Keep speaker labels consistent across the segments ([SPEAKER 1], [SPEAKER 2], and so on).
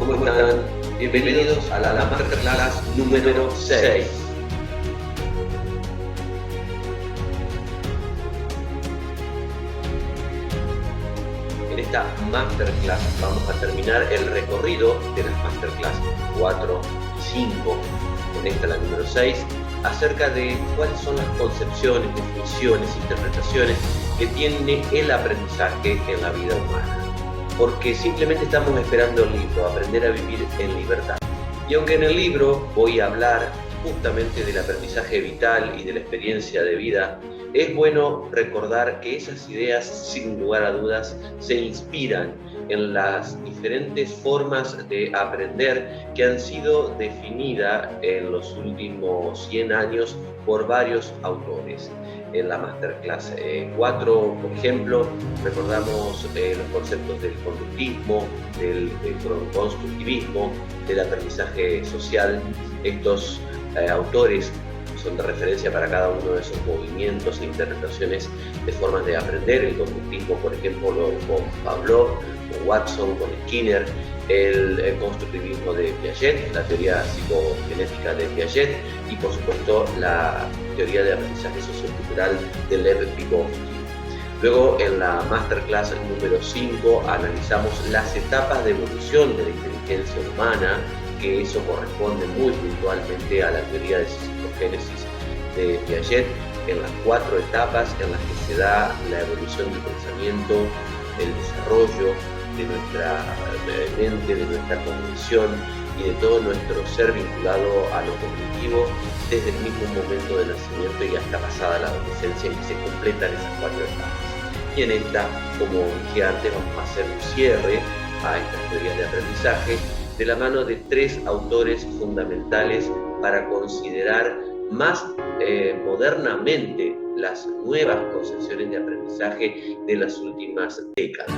[SPEAKER 1] ¿Cómo están? Bienvenidos a la Masterclass número 6. En esta Masterclass vamos a terminar el recorrido de las Masterclass 4 y 5, con esta la número 6, acerca de cuáles son las concepciones, definiciones, interpretaciones que tiene el aprendizaje en la vida humana. Porque simplemente estamos esperando el libro, aprender a vivir en libertad. Y aunque en el libro voy a hablar justamente del aprendizaje vital y de la experiencia de vida, es bueno recordar que esas ideas, sin lugar a dudas, se inspiran en las diferentes formas de aprender que han sido definidas en los últimos 100 años por varios autores. En la Masterclass 4, por ejemplo, recordamos los conceptos del conductismo, del constructivismo, del aprendizaje social. Estos autores son de referencia para cada uno de esos movimientos e interpretaciones de formas de aprender. El conductismo, por ejemplo, con Pavlov, con Watson, con Skinner. El constructivismo de Piaget, la teoría psicogenética de Piaget, y por supuesto la teoría de aprendizaje sociocultural de Lev Vygotsky. Luego, en la Masterclass número 5 analizamos las etapas de evolución de la inteligencia humana, que eso corresponde muy puntualmente a la teoría de psicogénesis de Piaget, en las 4 etapas en las que se da la evolución del pensamiento, el desarrollo de nuestra mente, de nuestra cognición y de todo nuestro ser vinculado a lo cognitivo desde el mismo momento de nacimiento y hasta pasada la adolescencia, en que se completan esas 4 etapas. Y en esta, como dije antes, vamos a hacer un cierre a estas teorías de aprendizaje de la mano de 3 autores fundamentales para considerar más modernamente las nuevas concepciones de aprendizaje de las últimas décadas.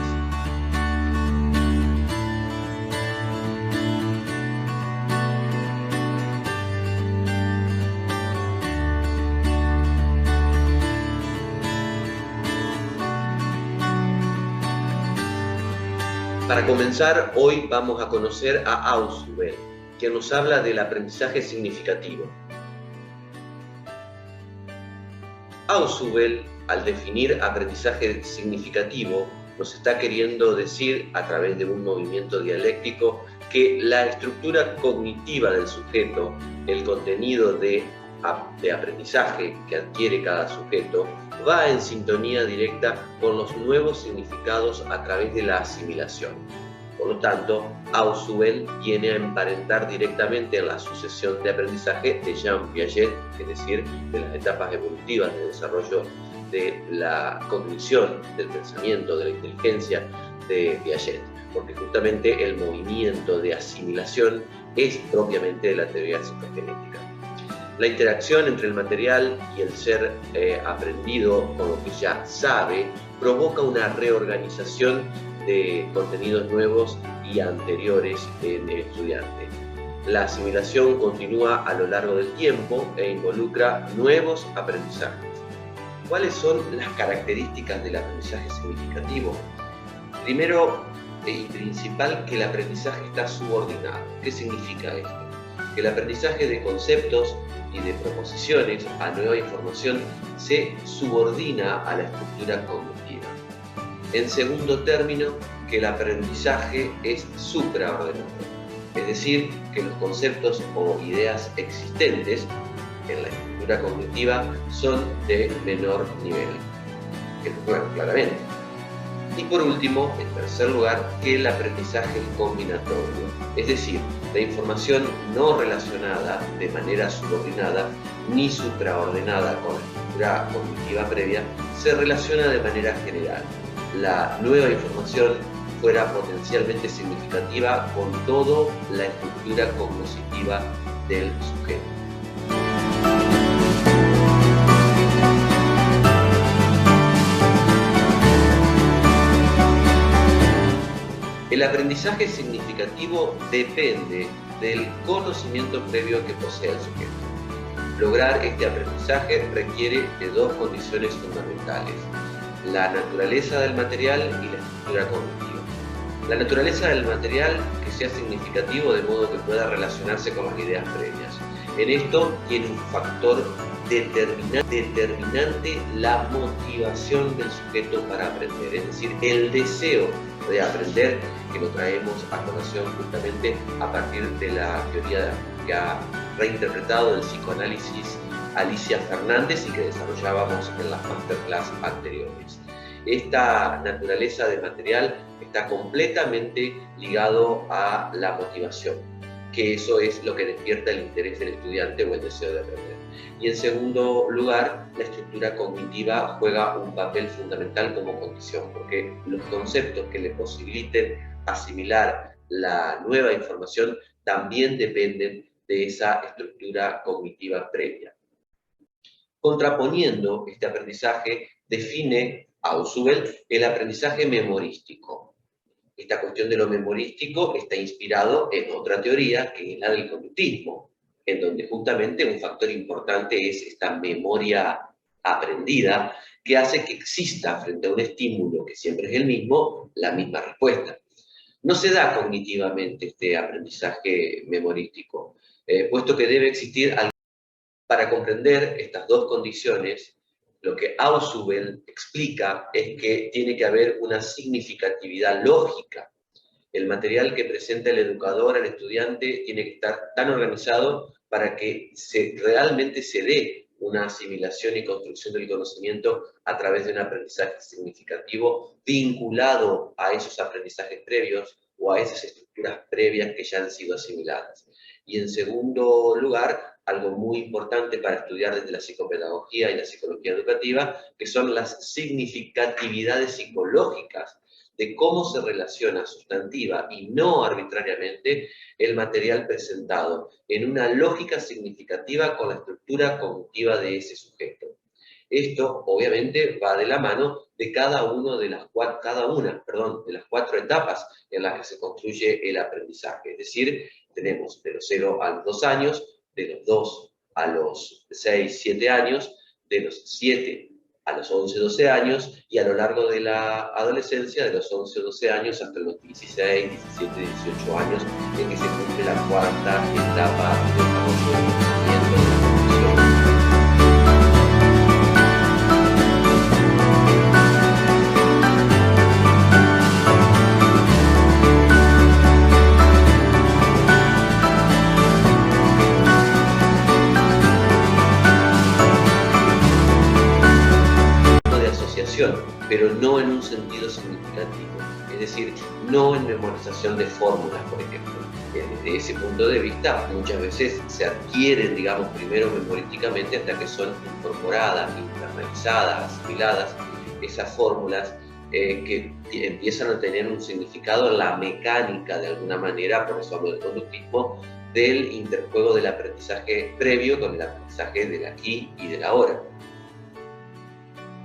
[SPEAKER 1] Para comenzar, hoy vamos a conocer a Ausubel, quien nos habla del aprendizaje significativo. Ausubel, al definir aprendizaje significativo, nos está queriendo decir, a través de un movimiento dialéctico, que la estructura cognitiva del sujeto, el contenido de aprendizaje que adquiere cada sujeto, va en sintonía directa con los nuevos significados a través de la asimilación. Por lo tanto, Ausubel viene a emparentar directamente en la sucesión de aprendizaje de Jean Piaget, es decir, de las etapas evolutivas de desarrollo de la cognición, del pensamiento, de la inteligencia de Piaget, porque justamente el movimiento de asimilación es propiamente de la teoría psicogenética. La interacción entre el material y el ser aprendido con lo que ya sabe provoca una reorganización de contenidos nuevos y anteriores en el estudiante. La asimilación continúa a lo largo del tiempo e involucra nuevos aprendizajes. ¿Cuáles son las características del aprendizaje significativo? Primero y principal, que el aprendizaje está subordinado. ¿Qué significa esto? Que el aprendizaje de conceptos y de proposiciones a nueva información se subordina a la estructura cognitiva. En segundo término, que el aprendizaje es supraordenado, es decir, que los conceptos o ideas existentes en la estructura cognitiva son de menor nivel. Bueno, claramente. Y por último, en tercer lugar, que el aprendizaje es combinatorio, es decir, la información no relacionada de manera subordinada ni supraordenada con la estructura cognitiva previa se relaciona de manera general. La nueva información fuera potencialmente significativa con toda la estructura cognitiva del sujeto. El aprendizaje significativo depende del conocimiento previo que posee el sujeto. Lograr este aprendizaje requiere de 2 condiciones fundamentales: la naturaleza del material y la estructura cognitiva. La naturaleza del material que sea significativo de modo que pueda relacionarse con las ideas previas. En esto tiene un factor determinante la motivación del sujeto para aprender, es decir, el deseo de aprender, que lo traemos a colación justamente a partir de la teoría que ha reinterpretado el psicoanálisis Alicia Fernández y que desarrollábamos en las masterclass anteriores. Esta naturaleza de material está completamente ligado a la motivación, que eso es lo que despierta el interés del estudiante o el deseo de aprender. Y en segundo lugar, la estructura cognitiva juega un papel fundamental como condición, porque los conceptos que le posibiliten asimilar la nueva información también dependen de esa estructura cognitiva previa. Contraponiendo este aprendizaje, define Ausubel el aprendizaje memorístico. Esta cuestión de lo memorístico está inspirado en otra teoría, que es la del conductismo, en donde justamente un factor importante es esta memoria aprendida, que hace que exista frente a un estímulo que siempre es el mismo, la misma respuesta. No se da cognitivamente este aprendizaje memorístico, puesto que debe existir algo. Para comprender estas dos condiciones, lo que Ausubel explica es que tiene que haber una significatividad lógica. El material que presenta el educador al estudiante tiene que estar tan organizado para que realmente se dé una asimilación y construcción del conocimiento a través de un aprendizaje significativo vinculado a esos aprendizajes previos o a esas estructuras previas que ya han sido asimiladas. Y en segundo lugar, algo muy importante para estudiar desde la psicopedagogía y la psicología educativa, que son las significatividades psicológicas de cómo se relaciona sustantiva y no arbitrariamente el material presentado en una lógica significativa con la estructura cognitiva de ese sujeto. Esto, obviamente, va de la mano de cada una de las cuatro etapas en las que se construye el aprendizaje. Es decir, tenemos de los 0 a los 2 años, de los 2 a los 6, 7 años, de los 7 a los 11, 12 años, y a lo largo de la adolescencia, de los 11, 12 años hasta los 16, 17, 18 años, en que se cumple la cuarta etapa del desarrollo del conocimiento de la formación. Pero no en un sentido significativo, es decir, no en memorización de fórmulas, por ejemplo. Desde ese punto de vista, muchas veces se adquieren, digamos, primero memorísticamente hasta que son incorporadas, internalizadas, asimiladas, esas fórmulas que empiezan a tener un significado en la mecánica, de alguna manera, por eso hablo del conductismo, del interjuego del aprendizaje previo con el aprendizaje del aquí y del ahora.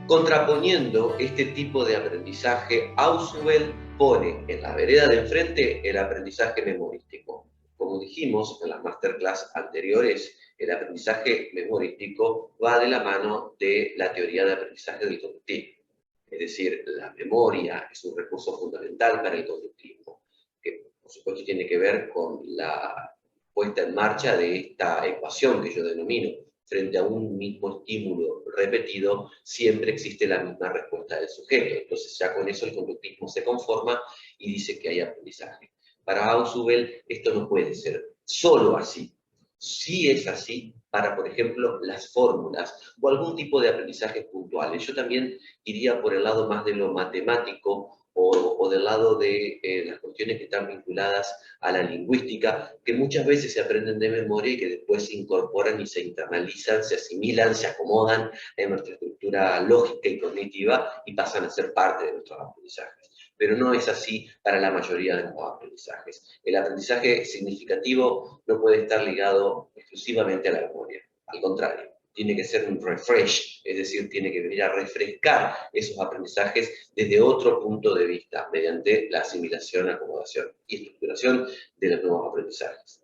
[SPEAKER 1] Contraponiendo este tipo de aprendizaje, Ausubel pone en la vereda de enfrente el aprendizaje memorístico. Como dijimos en las masterclass anteriores, el aprendizaje memorístico va de la mano de la teoría de aprendizaje del conductismo. Es decir, la memoria es un recurso fundamental para el conductismo, que por supuesto tiene que ver con la puesta en marcha de esta ecuación que yo denomino: frente a un mismo estímulo repetido, siempre existe la misma respuesta del sujeto. Entonces ya con eso el conductismo se conforma y dice que hay aprendizaje. Para Ausubel esto no puede ser solo así. Sí es así para, por ejemplo, las fórmulas o algún tipo de aprendizajes puntuales. Yo también iría por el lado más de lo matemático o del lado de las cuestiones que están vinculadas a la lingüística, que muchas veces se aprenden de memoria y que después se incorporan y se internalizan, se asimilan, se acomodan en nuestra estructura lógica y cognitiva y pasan a ser parte de nuestros aprendizajes. Pero no es así para la mayoría de los aprendizajes. El aprendizaje significativo no puede estar ligado exclusivamente a la memoria, al contrario. Tiene que ser un refresh, es decir, tiene que venir a refrescar esos aprendizajes desde otro punto de vista, mediante la asimilación, acomodación y estructuración de los nuevos aprendizajes.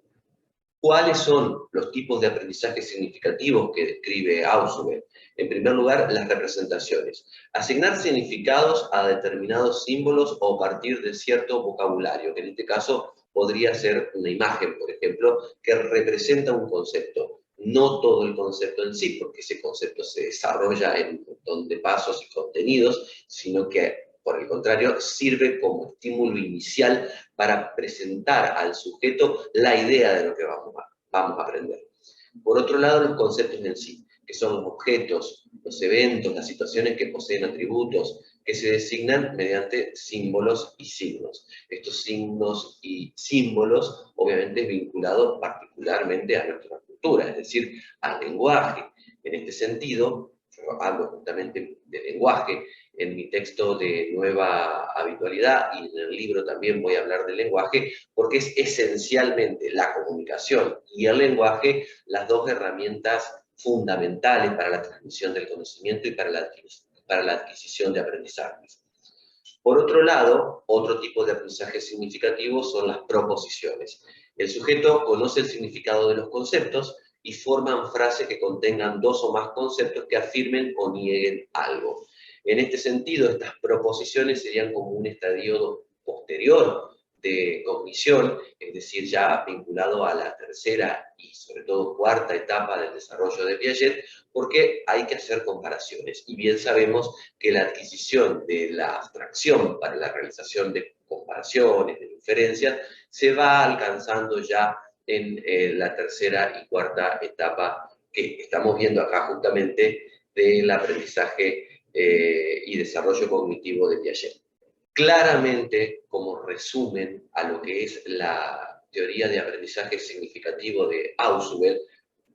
[SPEAKER 1] ¿Cuáles son los tipos de aprendizaje significativos que describe Ausubel? En primer lugar, las representaciones. Asignar significados a determinados símbolos o partir de cierto vocabulario, que en este caso podría ser una imagen, por ejemplo, que representa un concepto. No todo el concepto en sí, porque ese concepto se desarrolla en un montón de pasos y contenidos, sino que, por el contrario, sirve como estímulo inicial para presentar al sujeto la idea de lo que vamos a aprender. Por otro lado, los conceptos en sí, que son los objetos, los eventos, las situaciones que poseen atributos, que se designan mediante símbolos y signos. Estos signos y símbolos, obviamente, es vinculado particularmente a nuestra cultura, es decir, al lenguaje. En este sentido, yo hablo justamente de lenguaje en mi texto de Nueva Habitualidad y en el libro también voy a hablar del lenguaje, porque es esencialmente la comunicación y el lenguaje las dos herramientas fundamentales para la transmisión del conocimiento y para la adquisición de aprendizajes. Por otro lado, otro tipo de aprendizaje significativo son las proposiciones. El sujeto conoce el significado de los conceptos y forman frases que contengan dos o más conceptos que afirmen o nieguen algo. En este sentido, estas proposiciones serían como un estadio posterior de cognición, es decir, ya vinculado a la tercera y sobre todo cuarta etapa del desarrollo de Piaget, porque hay que hacer comparaciones. Y bien sabemos que la adquisición de la abstracción para la realización de comparaciones, de inferencias, se va alcanzando ya en la tercera y cuarta etapa que estamos viendo acá justamente del aprendizaje y desarrollo cognitivo de Piaget. Claramente, como resumen a lo que es la teoría de aprendizaje significativo de Ausubel,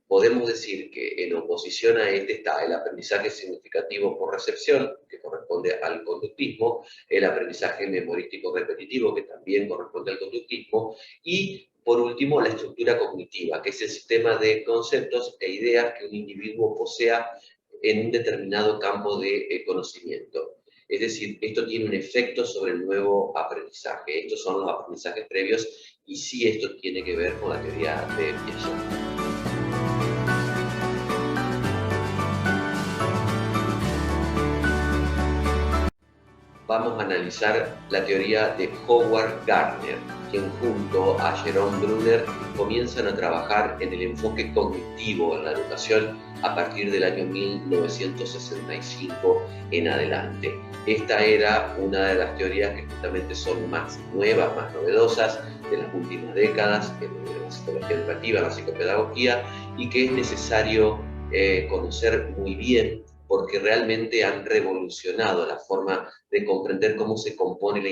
[SPEAKER 1] podemos decir que en oposición a este está el aprendizaje significativo por recepción, que corresponde al conductismo, el aprendizaje memorístico repetitivo, que también corresponde al conductismo, y por último la estructura cognitiva, que es el sistema de conceptos e ideas que un individuo posea en un determinado campo de conocimiento. Es decir, esto tiene un efecto sobre el nuevo aprendizaje. Estos son los aprendizajes previos y sí esto tiene que ver con la teoría de Piaget. Vamos a analizar la teoría de Howard Gardner, quien junto a Jerome Bruner comienzan a trabajar en el enfoque cognitivo en la educación a partir del año 1965 en adelante. Esta era una de las teorías que justamente son más nuevas, más novedosas de las últimas décadas en la psicología educativa, en la psicopedagogía, y que es necesario conocer muy bien porque realmente han revolucionado la forma de comprender cómo se compone la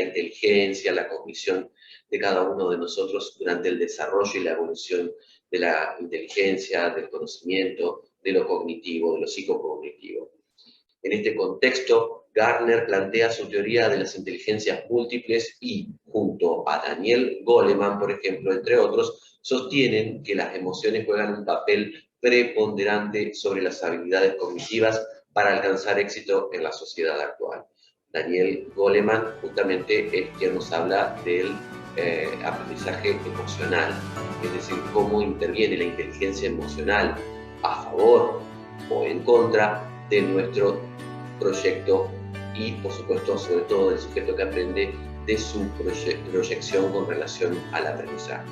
[SPEAKER 1] inteligencia, la cognición de cada uno de nosotros durante el desarrollo y la evolución de la inteligencia, del conocimiento, de lo cognitivo, de lo psicocognitivo. En este contexto, Gardner plantea su teoría de las inteligencias múltiples y, junto a Daniel Goleman, por ejemplo, entre otros, sostienen que las emociones juegan un papel preponderante sobre las habilidades cognitivas para alcanzar éxito en la sociedad actual. Daniel Goleman justamente es quien nos habla del aprendizaje emocional, es decir, cómo interviene la inteligencia emocional a favor o en contra de nuestro proyecto y, por supuesto, sobre todo del sujeto que aprende, de su proyección con relación al aprendizaje.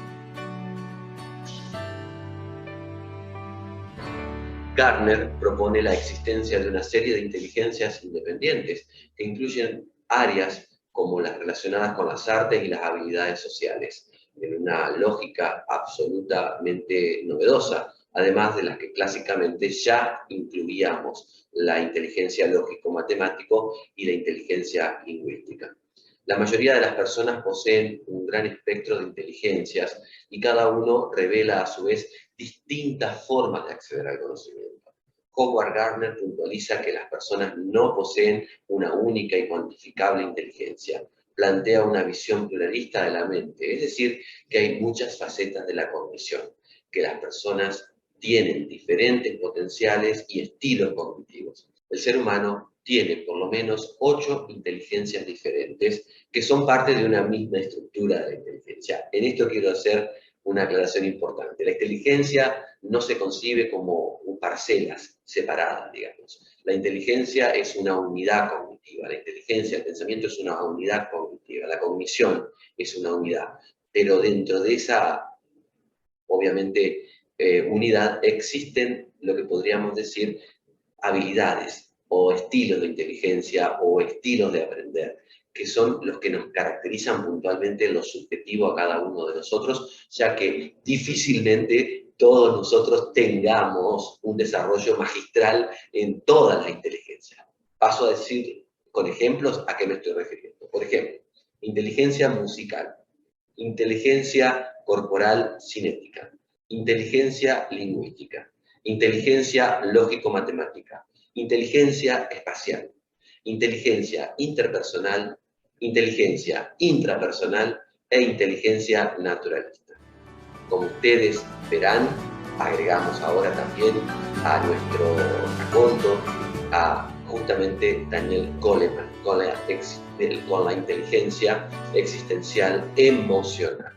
[SPEAKER 1] Gardner propone la existencia de una serie de inteligencias independientes que incluyen áreas como las relacionadas con las artes y las habilidades sociales, en una lógica absolutamente novedosa, además de las que clásicamente ya incluíamos la inteligencia lógico-matemático y la inteligencia lingüística. La mayoría de las personas poseen un gran espectro de inteligencias y cada uno revela a su vez distintas formas de acceder al conocimiento. Howard Gardner puntualiza que las personas no poseen una única y cuantificable inteligencia. Plantea una visión pluralista de la mente, es decir, que hay muchas facetas de la cognición, que las personas tienen diferentes potenciales y estilos cognitivos. El ser humano tiene por lo menos 8 inteligencias diferentes que son parte de una misma estructura de la inteligencia. En esto quiero hacer una aclaración importante. La inteligencia no se concibe como parcelas separadas, digamos. La inteligencia es una unidad cognitiva, la inteligencia, el pensamiento es una unidad cognitiva, la cognición es una unidad, pero dentro de esa, obviamente, unidad existen lo que podríamos decir habilidades o estilos de inteligencia o estilos de aprender, que son los que nos caracterizan puntualmente en lo subjetivo a cada uno de nosotros, ya que difícilmente todos nosotros tengamos un desarrollo magistral en toda la inteligencia. Paso a decir con ejemplos a qué me estoy refiriendo. Por ejemplo, inteligencia musical, inteligencia corporal cinética, inteligencia lingüística, inteligencia lógico-matemática, inteligencia espacial, inteligencia interpersonal, inteligencia intrapersonal e inteligencia naturalista. Como ustedes verán, agregamos ahora también a nuestro raconto a justamente Daniel Goleman con la inteligencia existencial emocional.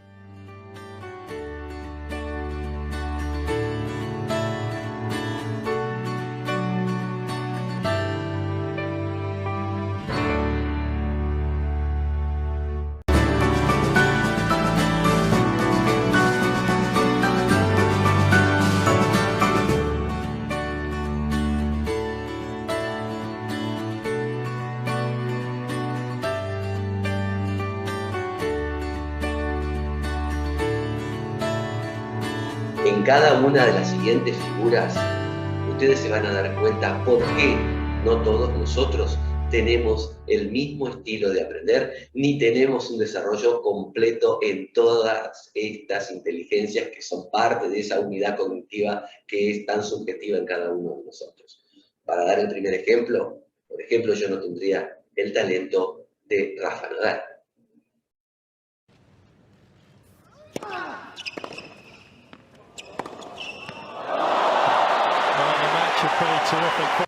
[SPEAKER 1] En cada una de las siguientes figuras, ustedes se van a dar cuenta por qué no todos nosotros tenemos el mismo estilo de aprender, ni tenemos un desarrollo completo en todas estas inteligencias que son parte de esa unidad cognitiva que es tan subjetiva en cada uno de nosotros. Para dar el primer ejemplo, por ejemplo, yo no tendría el talento de Rafa Nadal.
[SPEAKER 2] Terrific.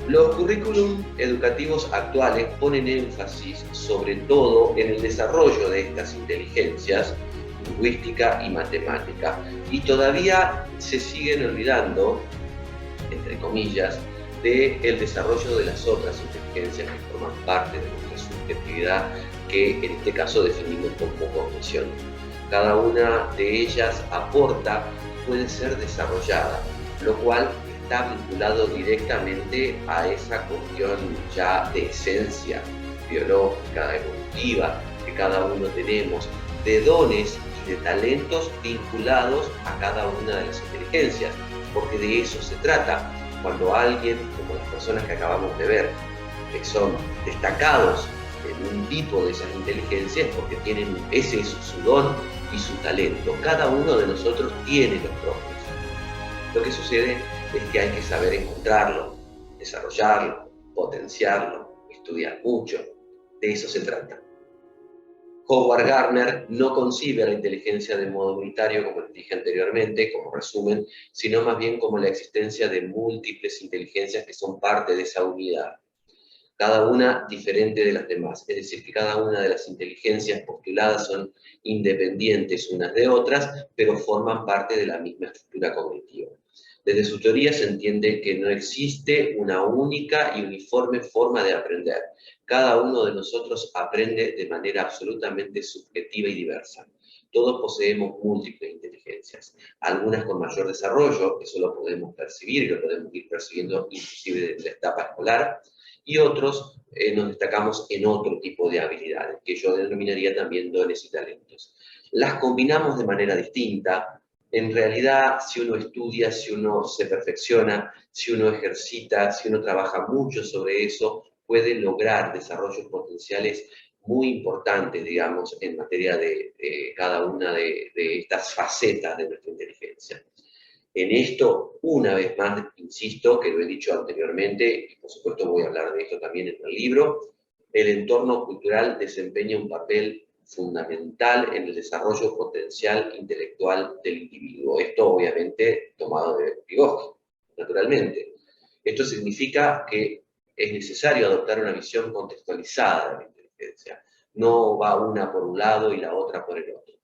[SPEAKER 1] Los currículum educativos actuales ponen énfasis sobre todo en el desarrollo de estas inteligencias, lingüística y matemática, y todavía se siguen olvidando, entre comillas, del desarrollo de las otras inteligencias que forman parte de nuestra subjetividad, que en este caso definimos como cognición. Cada una de ellas aporta, puede ser desarrollada, lo cual está vinculado directamente a esa cuestión ya de esencia biológica, evolutiva, que cada uno tenemos, de dones y de talentos vinculados a cada una de las inteligencias, porque de eso se trata. Cuando alguien, como las personas que acabamos de ver, que son destacados en un tipo de esas inteligencias, porque tienen ese es su don y su talento. Cada uno de nosotros tiene los propios. Lo que sucede es que hay que saber encontrarlo, desarrollarlo, potenciarlo, estudiar mucho. De eso se trata. Howard Gardner no concibe la inteligencia de modo unitario, como les dije anteriormente, como resumen, sino más bien como la existencia de múltiples inteligencias que son parte de esa unidad, cada una diferente de las demás, es decir, que cada una de las inteligencias postuladas son independientes unas de otras, pero forman parte de la misma estructura cognitiva. Desde su teoría se entiende que no existe una única y uniforme forma de aprender. Cada uno de nosotros aprende de manera absolutamente subjetiva y diversa. Todos poseemos múltiples inteligencias, algunas con mayor desarrollo, eso lo podemos percibir y lo podemos ir percibiendo inclusive desde la etapa escolar, y otros nos destacamos en otro tipo de habilidades, que yo denominaría también dones y talentos. Las combinamos de manera distinta. En realidad, si uno estudia, si uno se perfecciona, si uno ejercita, si uno trabaja mucho sobre eso, puede lograr desarrollos potenciales muy importantes, digamos, en materia de cada una de estas facetas de nuestra inteligencia. En esto, una vez más, insisto, que lo he dicho anteriormente, y por supuesto voy a hablar de esto también en el libro, el entorno cultural desempeña un papel fundamental en el desarrollo potencial intelectual del individuo. Esto obviamente tomado de Vygotsky, naturalmente. Esto significa que es necesario adoptar una visión contextualizada de la inteligencia. No va una por un lado y la otra por el otro.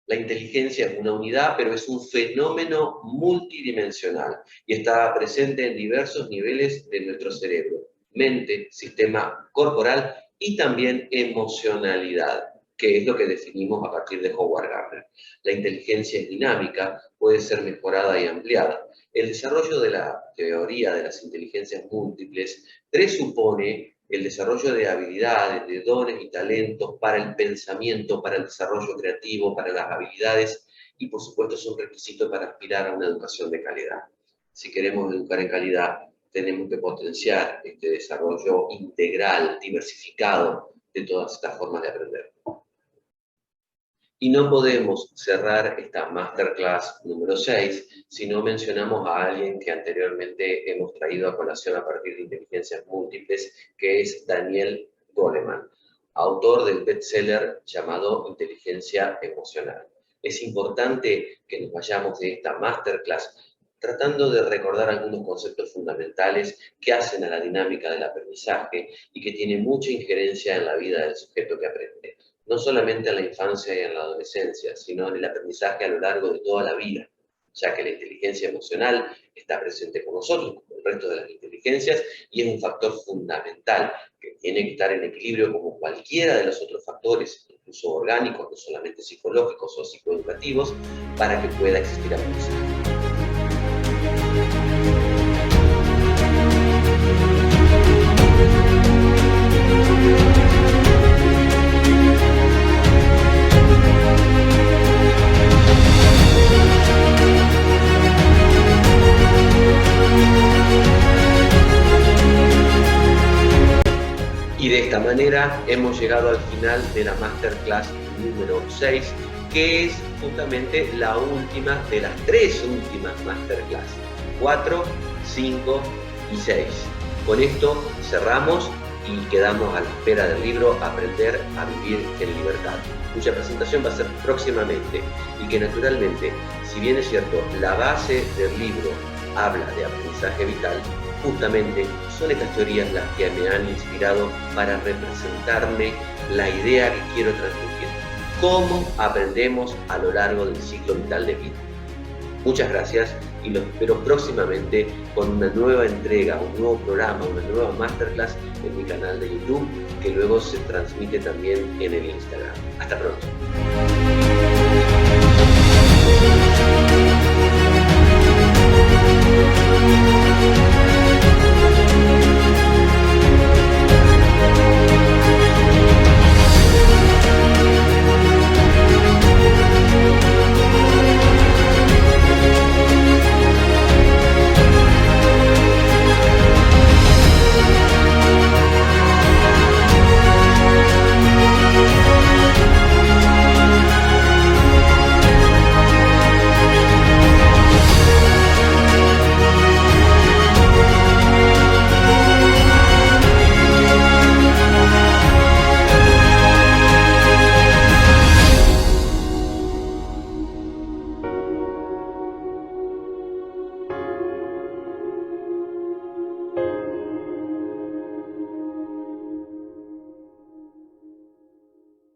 [SPEAKER 1] La inteligencia es una unidad, pero es un fenómeno multidimensional y está presente en diversos niveles de nuestro cerebro: mente, sistema corporal y también emocionalidad, que es lo que definimos a partir de Howard Gardner. La inteligencia es dinámica, puede ser mejorada y ampliada. El desarrollo de la teoría de las inteligencias múltiples presupone el desarrollo de habilidades, de dones y talentos para el pensamiento, para el desarrollo creativo, para las habilidades, y por supuesto es un requisito para aspirar a una educación de calidad. Si queremos educar en calidad, tenemos que potenciar este desarrollo integral, diversificado de todas estas formas de aprender. Y no podemos cerrar esta Masterclass número 6 si no mencionamos a alguien que anteriormente hemos traído a colación a partir de inteligencias múltiples, que es Daniel Goleman, autor del bestseller llamado Inteligencia Emocional. Es importante que nos vayamos de esta Masterclass tratando de recordar algunos conceptos fundamentales que hacen a la dinámica del aprendizaje y que tienen mucha injerencia en la vida del sujeto que aprende. No solamente en la infancia y en la adolescencia, sino en el aprendizaje a lo largo de toda la vida, ya que la inteligencia emocional está presente con nosotros, como el resto de las inteligencias, y es un factor fundamental que tiene que estar en equilibrio como cualquiera de los otros factores, incluso orgánicos, no solamente psicológicos o psicoeducativos, para que pueda existir aprendizaje. Y de esta manera hemos llegado al final de la Masterclass número 6, que es justamente la última de las 3 últimas Masterclass, 4, 5 y 6. Con esto cerramos y quedamos a la espera del libro Aprender a Vivir en Libertad, cuya presentación va a ser próximamente y que naturalmente, si bien es cierto, la base del libro habla de aprendizaje vital, justamente son estas teorías las que me han inspirado para representarme la idea que quiero transmitir. ¿Cómo aprendemos a lo largo del ciclo vital de vida? Muchas gracias y los espero próximamente con una nueva entrega, un nuevo programa, una nueva masterclass en mi canal de YouTube, que luego se transmite también en el Instagram. Hasta pronto.